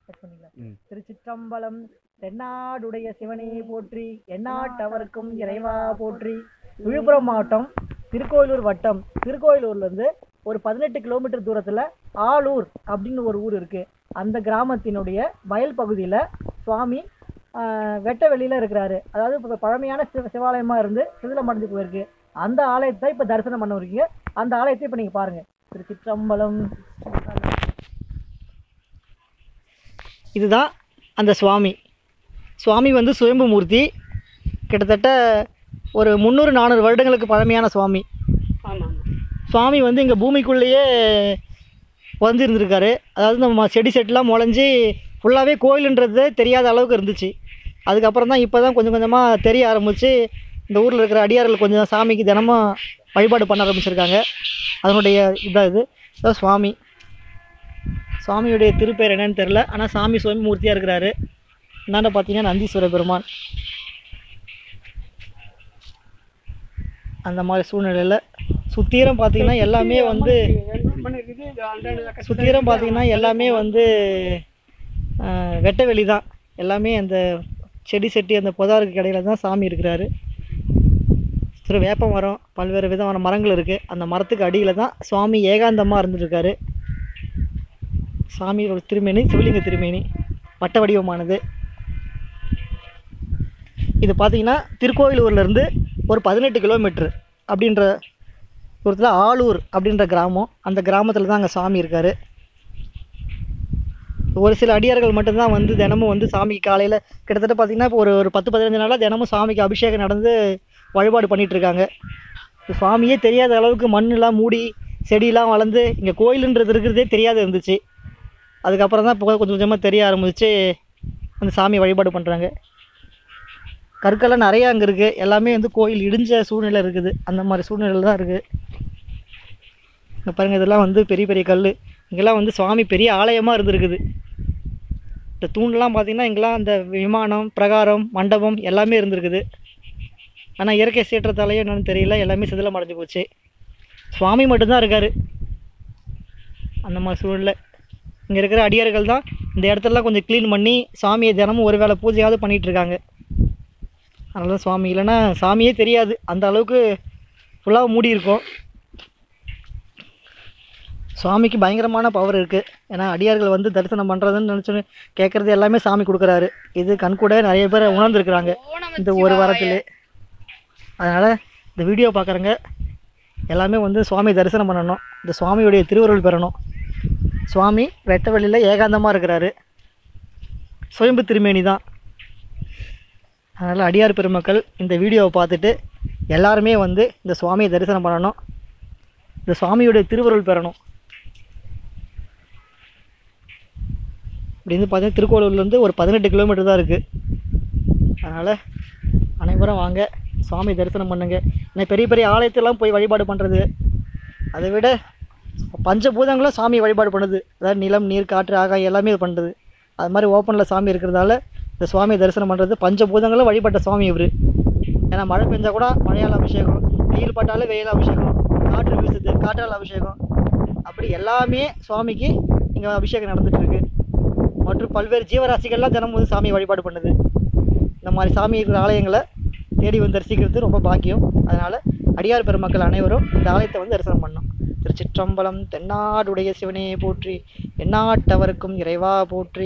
திருச்சிற்றம்பலம். தென்னாடுடைய சிவனே போற்றி, எந்நாட்டவர்க்கும் இறைவா போற்றி. விழுப்புரம் மாவட்டம் திருக்கோயிலூர் வட்டம், திருக்கோயிலூர்லேருந்து ஒரு 18 கிலோமீட்டர் தூரத்தில் ஆலூர் அப்படின்னு ஒரு ஊர் இருக்குது. அந்த கிராமத்தினுடைய வயல் பகுதியில் சுவாமி வெட்ட வெளியில் இருக்கிறாரு. அதாவது இப்போ பழமையான சிவாலயமாக இருந்து சிதிலம் அடைஞ்சு போயிருக்கு. அந்த ஆலயத்தை இப்போ தரிசனம் பண்ண இருக்கீங்க. அந்த ஆலயத்தை இப்போ நீங்கள் பாருங்கள். திருச்சிற்றம்பலம். இதுதான் அந்த சுவாமி. சுவாமி வந்து சுயம்பு மூர்த்தி. கிட்டத்தட்ட ஒரு 300-400 வருடங்களுக்கு பழமையான சுவாமி. சுவாமி வந்து இங்கே பூமிக்குள்ளேயே வந்துருந்துருக்காரு. அதாவது நம்ம செடி செட்டுலாம் முளைஞ்சி ஃபுல்லாகவே கோயிலுன்றது தெரியாத அளவுக்கு இருந்துச்சு. அதுக்கப்புறம் தான் இப்போ தான் கொஞ்சம் கொஞ்சமாக தெரிய ஆரம்பித்து இந்த ஊரில் இருக்கிற அடியார்கள் கொஞ்சம் சாமிக்கு தினமும் வழிபாடு பண்ண ஆரம்பிச்சிருக்காங்க. அதனுடைய இதான் இது சுவாமி. சுவாமியுடைய திருப்பேர் என்னன்னு தெரில, ஆனால் சாமி சுவாமி மூர்த்தியாக இருக்கிறாரு. என்னென்ன பார்த்தீங்கன்னா நந்தீஸ்வர பெருமான். அந்த மாதிரி சூழ்நிலையில் சுத்தீரம் பார்த்தீங்கன்னா எல்லாமே வந்து வெட்ட வெளி தான். எல்லாமே அந்த செடி செட்டி அந்த புதாருக்கு இடையில தான் சாமி இருக்கிறாரு. சிறு வேப்ப மரம், பல்வேறு விதமான மரங்கள் இருக்குது. அந்த மரத்துக்கு அடியில் தான் சுவாமி ஏகாந்தமாக இருந்துட்டுருக்காரு. சாமியோட திருமேனி சிவலிங்க திருமேனி, வட்ட வடிவமானது. இது பார்த்திங்கன்னா திருக்கோயிலூர்லேருந்து ஒரு 18 கிலோமீட்ரு அப்படின்ற தூரத்தில் ஆலூர் அப்படின்ற கிராமம். அந்த கிராமத்தில் தான் அங்கே சாமி இருக்கார். ஒரு சில அடியார்கள் மட்டும்தான் வந்து தினமும் வந்து சாமிக்கு காலையில் கிட்டத்தட்ட பார்த்திங்கன்னா இப்போ ஒரு 10-15 நாளாக தினமும் சாமிக்கு அபிஷேகம் நடந்து வழிபாடு பண்ணிகிட்ருக்காங்க. சுவாமியே தெரியாத அளவுக்கு மண்ணெலாம் மூடி செடியெலாம் வளர்ந்து இங்கே கோயிலுன்றது இருக்கிறதே தெரியாத இருந்துச்சு. அதுக்கப்புறம் தான் இப்போ கொஞ்சம் கொஞ்சமாக தெரிய ஆரம்பிச்சு அந்த சாமி வழிபாடு பண்ணுறாங்க. கற்கள்லாம் நிறையா அங்கே இருக்குது. எல்லாமே வந்து கோயில் இடிஞ்ச சூழ்நிலை இருக்குது. அந்த மாதிரி சூழ்நிலையில் தான் இருக்குது. இங்கே பாருங்கள், இதெல்லாம் வந்து பெரிய பெரிய கல். இங்கெல்லாம் வந்து சுவாமி பெரிய ஆலயமாக இருந்துருக்குது. இந்த தூண்லாம் பார்த்திங்கன்னா இங்கெல்லாம் அந்த விமானம், பிரகாரம், மண்டபம் எல்லாமே இருந்திருக்குது. ஆனால் இயற்கை சீற்றத்தாலேயோ என்னென்னு தெரியல, எல்லாமே சிதிலம் அடைஞ்சு போச்சு. சுவாமி மட்டும்தான் இருக்கார். அந்த மாதிரி சூழ்நிலை. இங்கே இருக்கிற அடியார்கள் தான் இந்த இடத்துலலாம் கொஞ்சம் க்ளீன் பண்ணி சாமியை தினமும் ஒரு வேளை பூஜையாவது பண்ணிகிட்ருக்காங்க. அதனால சுவாமி இல்லைன்னா சாமியே தெரியாது, அந்த அளவுக்கு ஃபுல்லாக மூடி இருக்கும். சுவாமிக்கு பயங்கரமான பவர் இருக்குது. ஏன்னா அடியார்கள் வந்து தரிசனம் பண்ணுறதுன்னு நினச்சோன்னு கேட்குறது எல்லாமே சாமி கொடுக்குறாரு. இது கண்கூட நிறைய பேர் உணர்ந்துருக்குறாங்க இந்த ஒரு வாரத்திலே. அதனால் இந்த வீடியோ பார்க்குறங்க எல்லாமே வந்து சுவாமி தரிசனம் பண்ணணும், இந்த சுவாமியுடைய திருவருள் பெறணும். சுவாமி வெட்ட வெளியில் ஏகாந்தமாக இருக்கிறாரு. சுயம்பு திருமேனி தான். அதனால் அடியார் பெருமக்கள் இந்த வீடியோவை பார்த்துட்டு எல்லாருமே வந்து இந்த சுவாமியை தரிசனம் பண்ணணும், இந்த சுவாமியுடைய திருவருள் பெறணும். அப்படின்னு பார்த்தீங்கன்னா திருக்கோயிலூர்லேருந்து ஒரு 18 கிலோமீட்டர் தான் இருக்குது. அதனால் அனைவரும் வாங்க, சுவாமி தரிசனம் பண்ணுங்க. ஏன்னா பெரிய பெரிய ஆலயத்தெல்லாம் போய் வழிபாடு பண்ணுறது, அதை விட பஞ்சபூதங்களும் சாமி வழிபாடு பண்ணுது. அதாவது நிலம், நீர், காற்று, ஆகாயம் எல்லாமே இது பண்ணுறது. அது மாதிரி ஓப்பனில் சாமி இருக்கிறதால இந்த சுவாமியை தரிசனம் பண்ணுறது. பஞ்சபூதங்களும் வழிபட்ட சுவாமி இவர். ஏன்னா மழை பெஞ்சால் கூட மழையால் அபிஷேகம், வெயில் பட்டாலும் வெயில் அபிஷேகம், காற்று வீசுது காற்றால் அபிஷேகம், அப்படி எல்லாமே சுவாமிக்கு இங்கே அபிஷேகம் நடந்துகிட்ருக்கு. மற்றும் பல்வேறு ஜீவராசிகள்லாம் தினமும் வந்து சாமியை வழிபாடு பண்ணுது. இந்த மாதிரி சாமி இருக்கிற ஆலயங்களை தேடி வந்து தரிசிக்கிறது ரொம்ப பாக்கியம். அதனால் அடியார் பெருமக்கள் அனைவரும் இந்த ஆலயத்தை வந்து தரிசனம் பண்ணணும். திருச்சிற்றம்பலம். தென்னாடுடைய சிவனே போற்றி, எந்நாட்டவர்க்கும் இறைவா போற்றி.